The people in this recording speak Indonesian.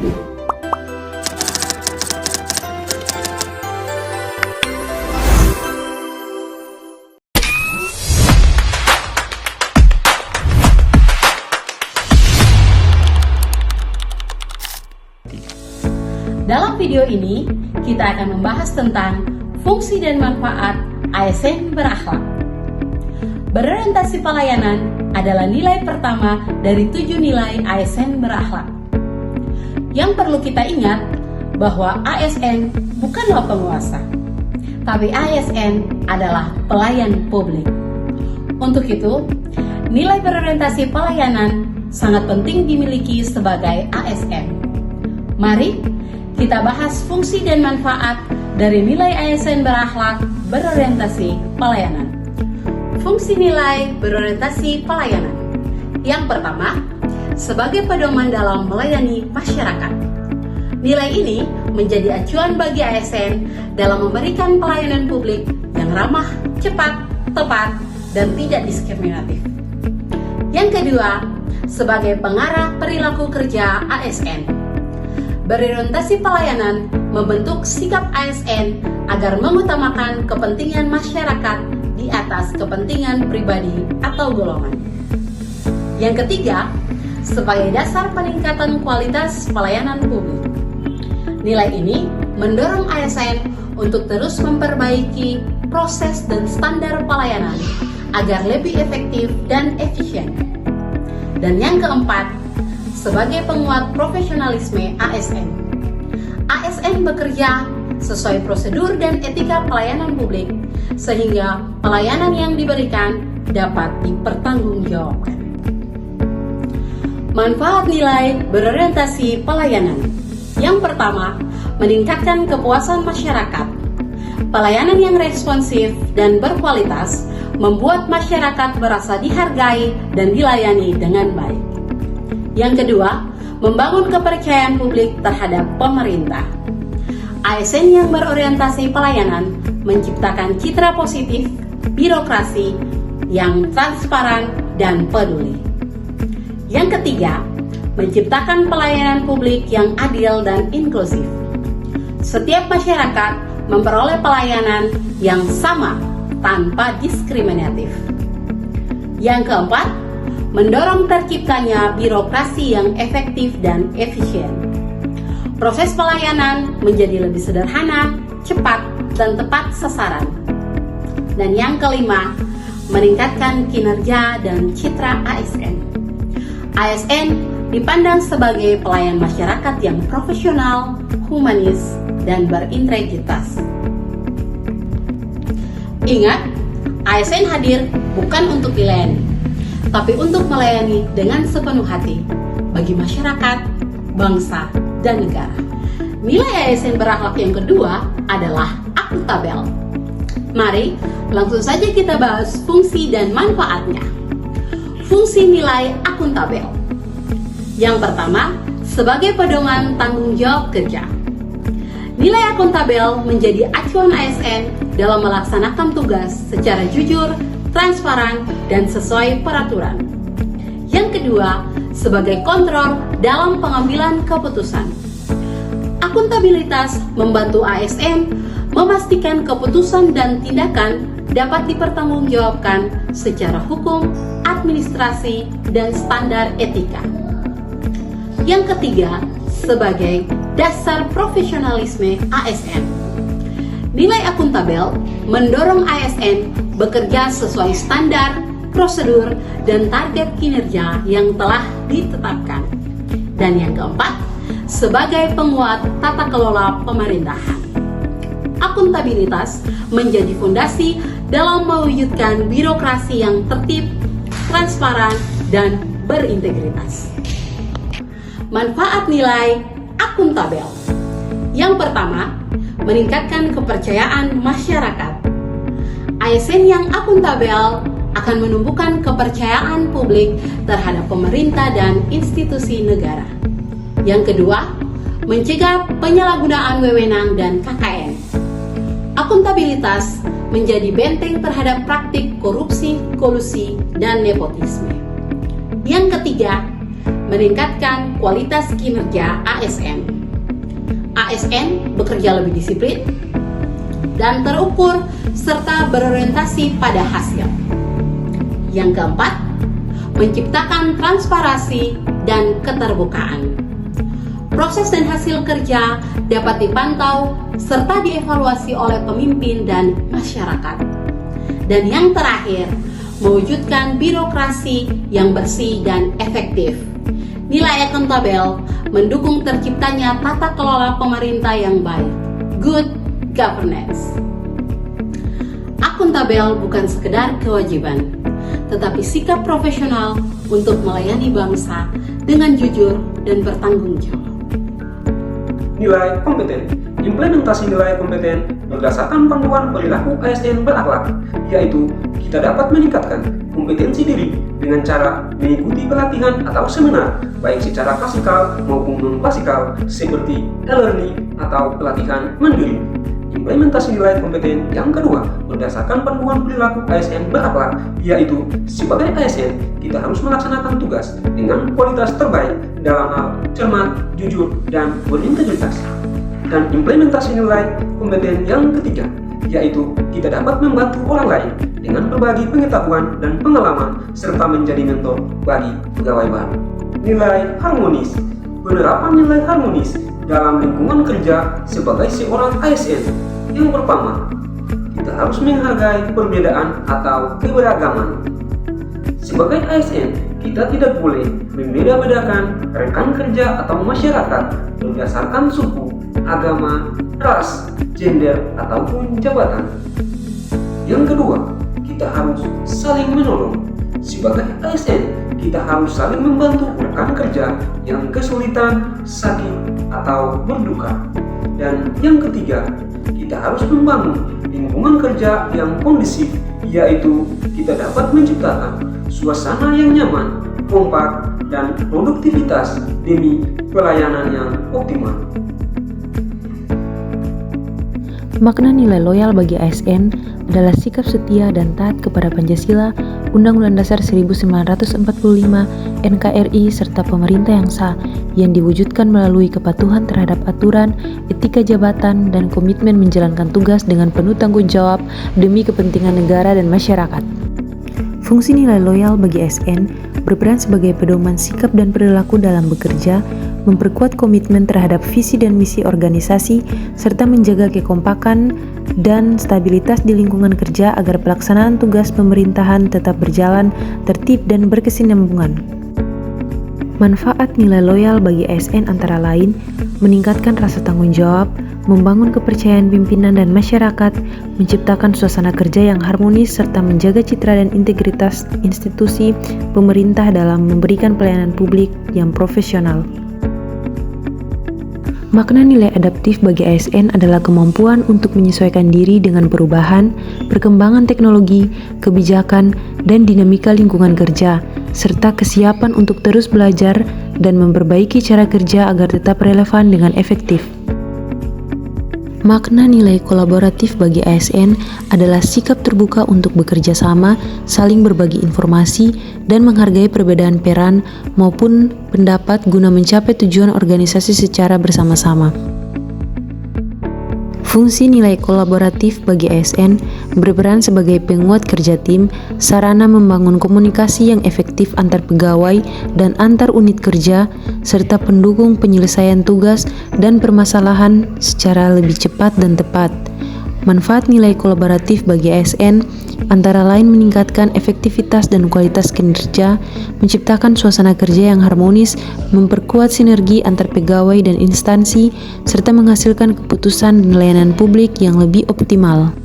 Dalam video ini, kita akan membahas tentang fungsi dan manfaat ASN berakhlak. Berorientasi pelayanan adalah nilai pertama dari 7 nilai ASN berakhlak. Yang perlu kita ingat bahwa ASN bukanlah penguasa, tapi ASN adalah pelayan publik. Untuk itu, nilai berorientasi pelayanan sangat penting dimiliki sebagai ASN. Mari kita bahas fungsi dan manfaat dari nilai ASN berakhlak berorientasi pelayanan. Fungsi nilai berorientasi pelayanan. Yang pertama, sebagai pedoman dalam melayani masyarakat. Nilai ini menjadi acuan bagi ASN dalam memberikan pelayanan publik yang ramah, cepat, tepat, dan tidak diskriminatif. Yang kedua, sebagai pengarah perilaku kerja ASN. Berorientasi pelayanan membentuk sikap ASN agar mengutamakan kepentingan masyarakat di atas kepentingan pribadi atau golongan. Yang ketiga, sebagai dasar peningkatan kualitas pelayanan publik. Nilai ini mendorong ASN untuk terus memperbaiki proses dan standar pelayanan agar lebih efektif dan efisien. Dan yang keempat, sebagai penguat profesionalisme ASN. ASN bekerja sesuai prosedur dan etika pelayanan publik, sehingga pelayanan yang diberikan dapat dipertanggungjawabkan. Manfaat nilai berorientasi pelayanan. Yang pertama, meningkatkan kepuasan masyarakat. Pelayanan yang responsif dan berkualitas membuat masyarakat merasa dihargai dan dilayani dengan baik. Yang kedua, membangun kepercayaan publik terhadap pemerintah. ASN yang berorientasi pelayanan menciptakan citra positif birokrasi yang transparan dan peduli. Yang ketiga, menciptakan pelayanan publik yang adil dan inklusif. Setiap masyarakat memperoleh pelayanan yang sama tanpa diskriminatif. Yang keempat, mendorong terciptanya birokrasi yang efektif dan efisien. Proses pelayanan menjadi lebih sederhana, cepat, dan tepat sasaran. Dan yang kelima, meningkatkan kinerja dan citra ASN. ASN dipandang sebagai pelayan masyarakat yang profesional, humanis, dan berintegritas. Ingat, ASN hadir bukan untuk dilayani, tapi untuk melayani dengan sepenuh hati bagi masyarakat, bangsa, dan negara. Nilai ASN berakhlak yang kedua adalah akuntabel. Mari langsung saja kita bahas fungsi dan manfaatnya. Fungsi nilai akuntabel. Yang pertama, sebagai pedoman tanggung jawab kerja. Nilai akuntabel menjadi acuan ASN dalam melaksanakan tugas secara jujur, transparan, dan sesuai peraturan. Yang kedua, sebagai kontrol dalam pengambilan keputusan. Akuntabilitas membantu ASN memastikan keputusan dan tindakan dapat dipertanggungjawabkan secara hukum, administrasi, dan standar etika. Yang ketiga, sebagai dasar profesionalisme ASN. Nilai akuntabel mendorong ASN bekerja sesuai standar, prosedur, dan target kinerja yang telah ditetapkan. Dan yang keempat, sebagai penguat tata kelola pemerintahan. Akuntabilitas menjadi fondasi dalam mewujudkan birokrasi yang tertib, transparan, dan berintegritas. Manfaat nilai akuntabel. Yang pertama, meningkatkan kepercayaan masyarakat. ASN yang akuntabel akan menumbuhkan kepercayaan publik terhadap pemerintah dan institusi negara. Yang kedua, mencegah penyalahgunaan wewenang dan KKN. Akuntabilitas menjadi benteng terhadap praktik korupsi, kolusi, dan nepotisme. Yang ketiga, meningkatkan kualitas kinerja ASN. ASN bekerja lebih disiplin dan terukur serta berorientasi pada hasil. Yang keempat, menciptakan transparansi dan keterbukaan. Proses dan hasil kerja dapat dipantau serta dievaluasi oleh pemimpin dan masyarakat. Dan yang terakhir, mewujudkan birokrasi yang bersih dan efektif. Nilai akuntabel mendukung terciptanya tata kelola pemerintah yang baik. Good governance. Akuntabel bukan sekedar kewajiban, tetapi sikap profesional untuk melayani bangsa dengan jujur dan bertanggung jawab. Nilai kompeten. Implementasi nilai kompeten berdasarkan panduan perilaku ASN berakhlak, yaitu kita dapat meningkatkan kompetensi diri dengan cara mengikuti pelatihan atau seminar, baik secara klasikal maupun non-klasikal, seperti e-learning atau pelatihan mandiri. Implementasi nilai kompeten yang kedua berdasarkan panduan perilaku ASN berakhlak, yaitu sebagai ASN kita harus melaksanakan tugas dengan kualitas terbaik dalam hal cermat, jujur, dan berintegritas. Dan implementasi nilai kompeten yang ketiga, yaitu kita dapat membantu orang lain dengan berbagi pengetahuan dan pengalaman serta menjadi mentor bagi pegawai baru. Nilai harmonis. Penerapan nilai harmonis dalam lingkungan kerja sebagai seorang ASN. Yang pertama, kita harus menghargai perbedaan atau keberagaman. Sebagai ASN, kita tidak boleh membeda-bedakan rekan kerja atau masyarakat berdasarkan suku, agama, ras, gender, ataupun jabatan. Yang kedua, kita harus saling menolong. Sebagai ASN, kita harus saling membantu rekan kerja yang kesulitan, sakit, atau berduka. Dan yang ketiga, kita harus membangun lingkungan kerja yang kondusif, yaitu kita dapat menciptakan suasana yang nyaman, kompak, dan produktivitas demi pelayanan yang optimal. Makna nilai loyal bagi ASN adalah sikap setia dan taat kepada Pancasila, Undang-Undang Dasar 1945, NKRI, serta pemerintah yang sah, yang diwujudkan melalui kepatuhan terhadap aturan, etika jabatan, dan komitmen menjalankan tugas dengan penuh tanggung jawab demi kepentingan negara dan masyarakat. Fungsi nilai loyal bagi ASN berperan sebagai pedoman sikap dan perilaku dalam bekerja, memperkuat komitmen terhadap visi dan misi organisasi, serta menjaga kekompakan dan stabilitas di lingkungan kerja agar pelaksanaan tugas pemerintahan tetap berjalan tertib dan berkesinambungan. Manfaat nilai loyal bagi ASN antara lain meningkatkan rasa tanggung jawab, membangun kepercayaan pimpinan dan masyarakat, menciptakan suasana kerja yang harmonis, serta menjaga citra dan integritas institusi pemerintah dalam memberikan pelayanan publik yang profesional. Makna nilai adaptif bagi ASN adalah kemampuan untuk menyesuaikan diri dengan perubahan, perkembangan teknologi, kebijakan, dan dinamika lingkungan kerja, serta kesiapan untuk terus belajar dan memperbaiki cara kerja agar tetap relevan dengan efektif. Makna nilai kolaboratif bagi ASN adalah sikap terbuka untuk bekerja sama, saling berbagi informasi, dan menghargai perbedaan peran maupun pendapat guna mencapai tujuan organisasi secara bersama-sama. Fungsi nilai kolaboratif bagi ASN berperan sebagai penguat kerja tim, sarana membangun komunikasi yang efektif antar pegawai dan antar unit kerja, serta pendukung penyelesaian tugas dan permasalahan secara lebih cepat dan tepat. Manfaat nilai kolaboratif bagi ASN antara lain meningkatkan efektivitas dan kualitas kinerja, menciptakan suasana kerja yang harmonis, memperkuat sinergi antar pegawai dan instansi, serta menghasilkan keputusan dan layanan publik yang lebih optimal.